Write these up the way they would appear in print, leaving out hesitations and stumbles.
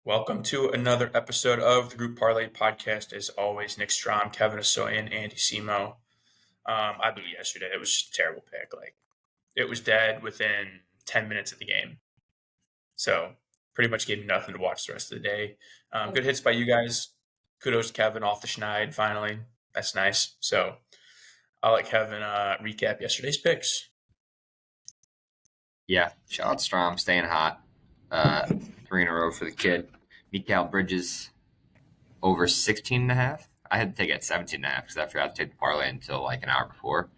Welcome to another episode of the Group Parlay podcast. As always, Nick Strom, Kevin Asoyan, Andy Simo. I blew yesterday. It was just a terrible pick. It was dead within 10 minutes of the game. So pretty much gave me nothing to watch the rest of the day. Good hits by you guys. Kudos to Kevin off the schneid finally. That's nice. So I'll let Kevin recap yesterday's picks. Yeah, shout out Strom, staying hot. 3 in a row for the kid. Mikal Bridges over 16.5. I had to take it at 17.5 because I forgot to take the parlay until like an hour before.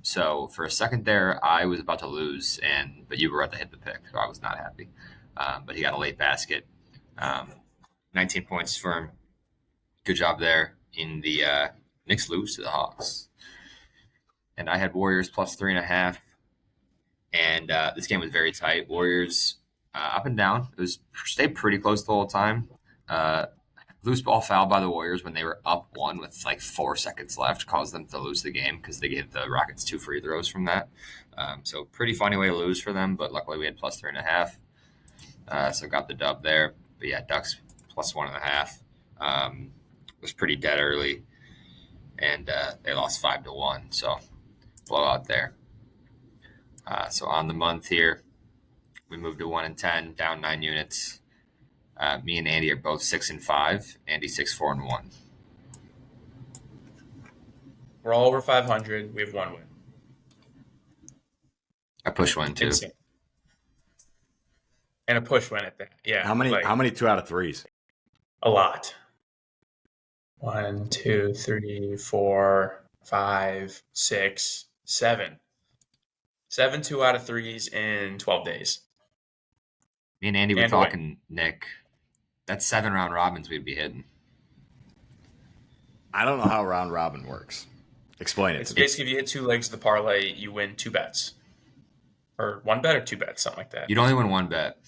So for a second there, I was about to lose, but you were about to hit the pick, so I was not happy. But he got a late basket. 19 points for him. Good job there. In the Knicks lose to the Hawks. And I had Warriors plus 3.5. And this game was very tight. Warriors up and down. It stayed pretty close the whole time. Loose ball foul by the Warriors when they were up 1 with like 4 seconds left caused them to lose the game because they gave the Rockets 2 free throws from that. So pretty funny way to lose for them, but luckily we had plus 3.5. So got the dub there. But yeah, Ducks plus 1.5. Was pretty dead early. And they lost 5-1. So blowout there. So on the month here, we moved to 1-10, down 9 units. Me and Andy are both 6-5. Andy 6-4-1. We're all over 500. We have one win. A push win too. Insane. And a push win at that. Yeah. How many 2 out of 3s? A lot. 1, 2, 3, 4, 5, 6, 7. 7 2 out of 3s in 12 days. Me and Andy were talking, Nick. That's 7 round robins we'd be hitting. I don't know how round robin works. Explain it. It's basically if you hit 2 legs of the parlay, you win 2 bets. Or 1 bet or 2 bets, something like that. You'd only win 1 bet.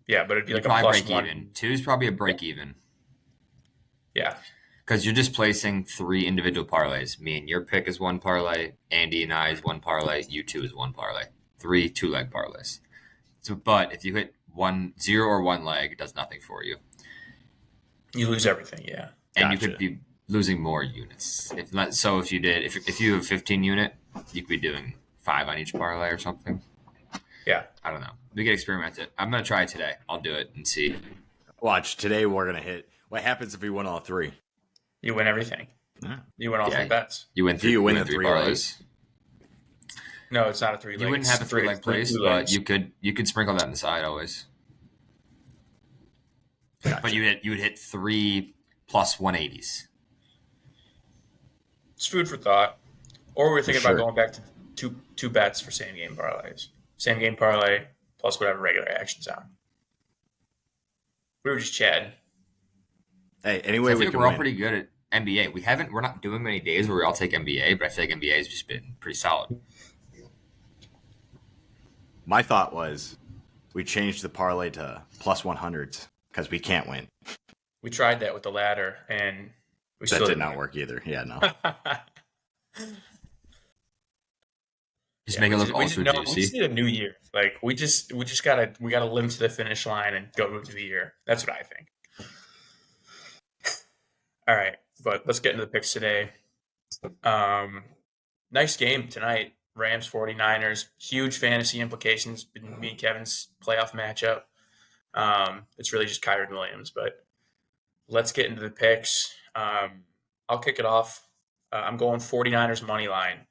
Yeah, but it'd be like a plus break 1. Even. 2 is probably a break even. Yeah. Because you're just placing 3 individual parlays. Me and your pick is 1 parlay. Andy and I is 1 parlay. You 2 is 1 parlay. 3 2-leg parlays. So, but if you hit 0 or 1 leg, it does nothing for you. You lose everything, yeah. And you could be losing more units. If you have a 15 unit, you could be doing 5 on each parlay or something. Yeah. I don't know. We can experiment it. I'm going to try it today. I'll do it and see. Watch, today we're going to hit. What happens if we win all 3? You win everything. Yeah. You win all 3 bets. You win 3 you win the 3 parlays. No, it's not a 3-leg. You wouldn't have a 3-leg place, but you could sprinkle that on the side always. Gotcha. But you would hit 3 plus 180s. It's food for thought. Or we're thinking about going back to two bets for same game parlays. Same game parlay plus whatever regular action's on. We were just chatting. Hey, anyway, I think we're all pretty good at NBA. We're not doing many days where we all take NBA, but I feel like NBA has just been pretty solid. My thought was we changed the parlay to plus 100s because we can't win. We tried that with the ladder, and that did not work either. Yeah, no. Make it look ultra juicy. We just need a new year. Like we gotta limp to the finish line and go to a new year. That's what I think. All right, but let's get into the picks today. Nice game tonight. Rams 49ers. Huge fantasy implications between me and Kevin's playoff matchup. It's really just Kyron Williams, but let's get into the picks. I'll kick it off. I'm going 49ers money line.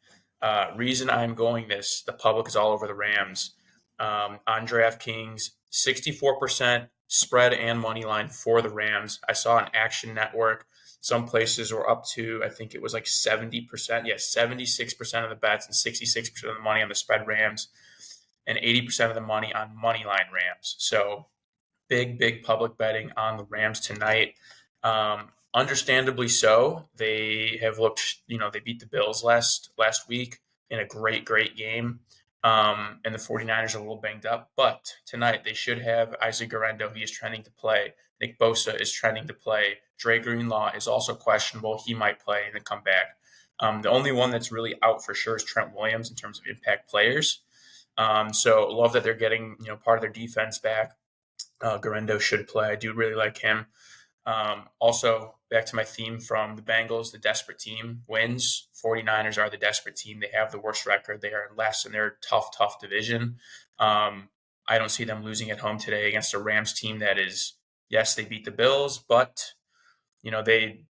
Reason I'm going this, the public is all over the Rams. On DraftKings, 64% spread and money line for the Rams. I saw an Action Network. Some places were up to, I think it was like 70%. Yeah, 76% of the bets and 66% of the money on the spread Rams and 80% of the money on money line Rams. So big public betting on the Rams tonight. Understandably so. They have looked, they beat the Bills last week in a great game. And the 49ers are a little banged up. But tonight they should have Isaac Guerrero. He is trending to play. Nick Bosa is trending to play. Dre Greenlaw is also questionable. He might play and then come back. The only one that's really out for sure is Trent Williams in terms of impact players. So love that they're getting, part of their defense back. Garendo should play. I do really like him. Also, back to my theme from the Bengals, the desperate team wins. 49ers are the desperate team. They have the worst record. They are last in their tough division. I don't see them losing at home today against a Rams team that is, yes, they beat the Bills, but they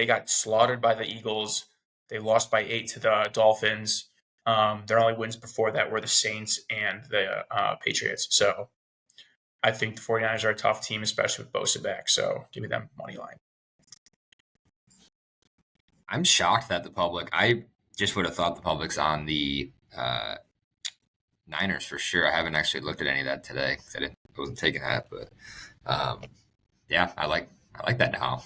got slaughtered by the Eagles. They lost by 8 to the Dolphins. Their only wins before that were the Saints and the Patriots. So I think the 49ers are a tough team, especially with Bosa back. So give me them money line. I'm shocked that the public, I just would have thought the public's on the Niners for sure. I haven't actually looked at any of that today because I wasn't taking that. But yeah, I like that now.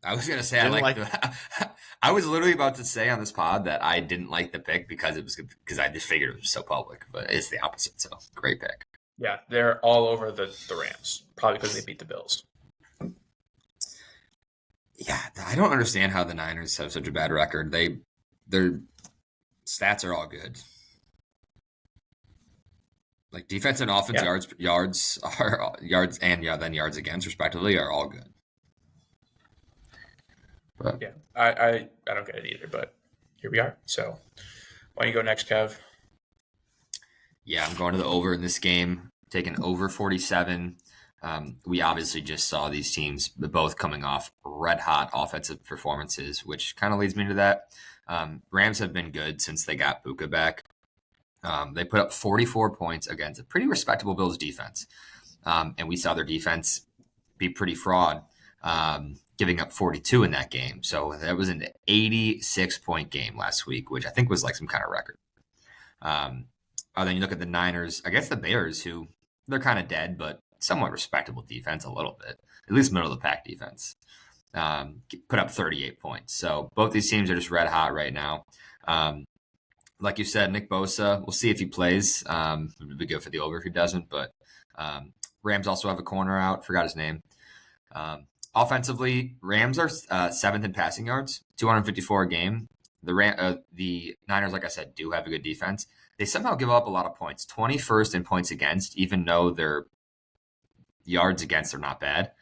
I was gonna say I was literally about to say on this pod that I didn't like the pick because I just figured it was so public, but it's the opposite. So great pick. Yeah, they're all over the Rams, probably because they beat the Bills. Yeah, I don't understand how the Niners have such a bad record. Their stats are all good. Like defense and offense yards against respectively are all good. But yeah, I don't get it either, but here we are. So why don't you go next, Kev? Yeah, I'm going to the over in this game, taking over 47. We obviously just saw these teams both coming off red-hot offensive performances, which kind of leads me to that. Rams have been good since they got Buka back. They put up 44 points against a pretty respectable Bills defense. And we saw their defense be pretty fraud, giving up 42 in that game. So that was an 86-point game last week, which I think was like some kind of record. Then you look at the Niners against the Bears, who they're kind of dead, but somewhat respectable defense a little bit, at least middle of the pack defense. Put up 38 points. So both these teams are just red hot right now. Like you said, Nick Bosa, we'll see if he plays. It would be good for the over if he doesn't, but Rams also have a corner out. Forgot his name. Offensively, Rams are 7th in passing yards, 254 a game. The Niners, like I said, do have a good defense. They somehow give up a lot of points. 21st in points against, even though their yards against are not bad.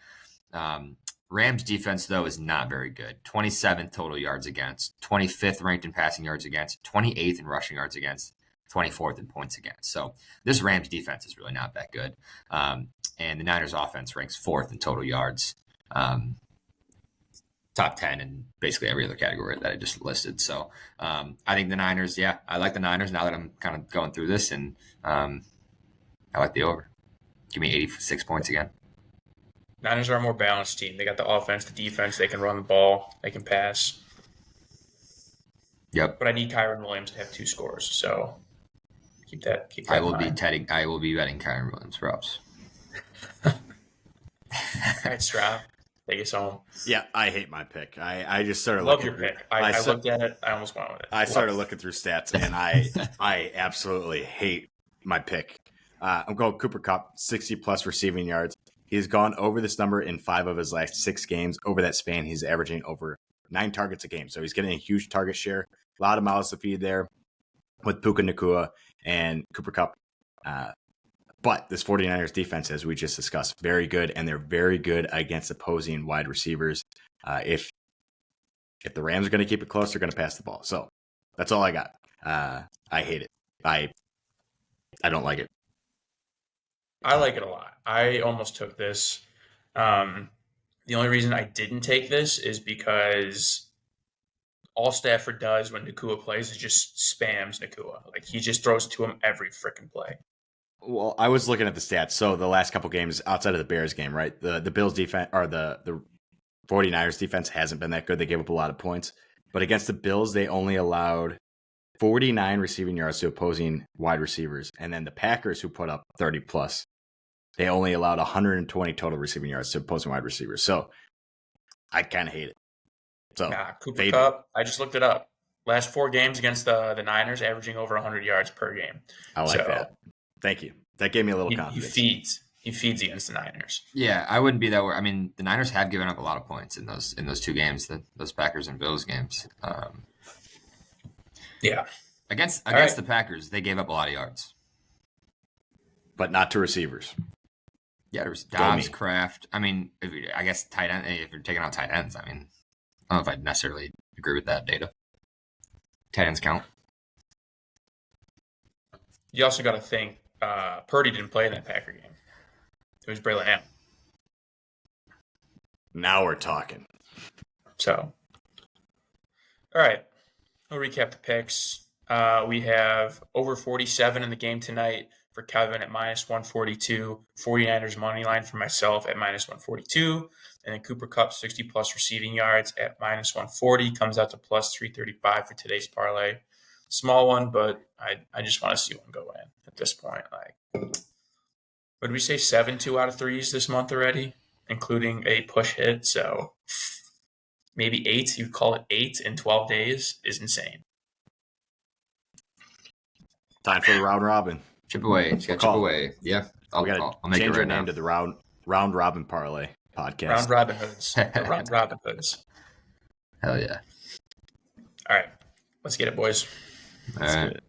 Rams defense, though, is not very good. 27th total yards against, 25th ranked in passing yards against, 28th in rushing yards against, 24th in points against. So this Rams defense is really not that good. And the Niners offense ranks 4th in total yards. Top 10 in basically every other category that I just listed. So I think the Niners, I like the Niners now that I'm kind of going through this, and I like the over. Give me 86 points again. Niners are a more balanced team. They got the offense, the defense. They can run the ball. They can pass. Yep. But I need Kyren Williams to have 2 scores. So keep that. I will be betting Kyren Williams props. All right, Strav. Take us home. Yeah, I hate my pick. I just started looking. Love your pick. I looked at it. I almost went with it. I started looking through stats, and I absolutely hate my pick. I'm going Cooper Kupp, 60-plus receiving yards. He's gone over this number in 5 of his last 6 games. Over that span, he's averaging over 9 targets a game. So he's getting a huge target share. A lot of mouths to feed there with Puka Nacua and Cooper Kupp. But this 49ers defense, as we just discussed, very good, and they're very good against opposing wide receivers. If the Rams are going to keep it close, they're going to pass the ball. So that's all I got. I hate it. I don't like it. I like it a lot. I almost took this. The only reason I didn't take this is because all Stafford does when Nacua plays is just spams Nacua. Like, he just throws to him every freaking play. Well, I was looking at the stats. So the last couple games outside of the Bears game, right? The Bills defense, or the 49ers defense hasn't been that good. They gave up a lot of points. But against the Bills, they only allowed 49 receiving yards to opposing wide receivers. And then the Packers, who put up 30-plus, they only allowed 120 total receiving yards to opposing wide receivers. So I kind of hate it. So Cooper Kupp, I just looked it up. Last 4 games against the Niners, averaging over 100 yards per game. I like that. Thank you. That gave me a little confidence. He feeds against the Niners. Yeah, I wouldn't be that worried. I mean, the Niners have given up a lot of points in those 2 games, those Packers and Bills games. Yeah. Against the Packers, they gave up a lot of yards. but not to receivers. Yeah, there's Dobbs, Kraft. I mean, I guess tight end. If you're taking out tight ends, I mean, I don't know if I'd necessarily agree with that data. Tight ends count. You also got to think Purdy didn't play in that Packer game. It was Braylon Allen. Now we're talking. So, all right. I'll recap the picks. We have over 47 in the game tonight for Kevin at minus 142. 49ers money line for myself at minus 142. And then Cooper Kupp 60-plus receiving yards at minus 140. Comes out to plus 335 for today's parlay. Small one, but I just want to see one go in at this point. Like, what did we say? 7 2 out of 3s this month already, including a push hit. So maybe 8. You call it 8 in 12 days is insane. Time for the round robin. Chip away. Chip away. Yeah. I'll make it right now. To the round robin parlay podcast. Round Robin Hoods. The Round Robin Hoods. Hell yeah. All right. Let's get it, boys. All right.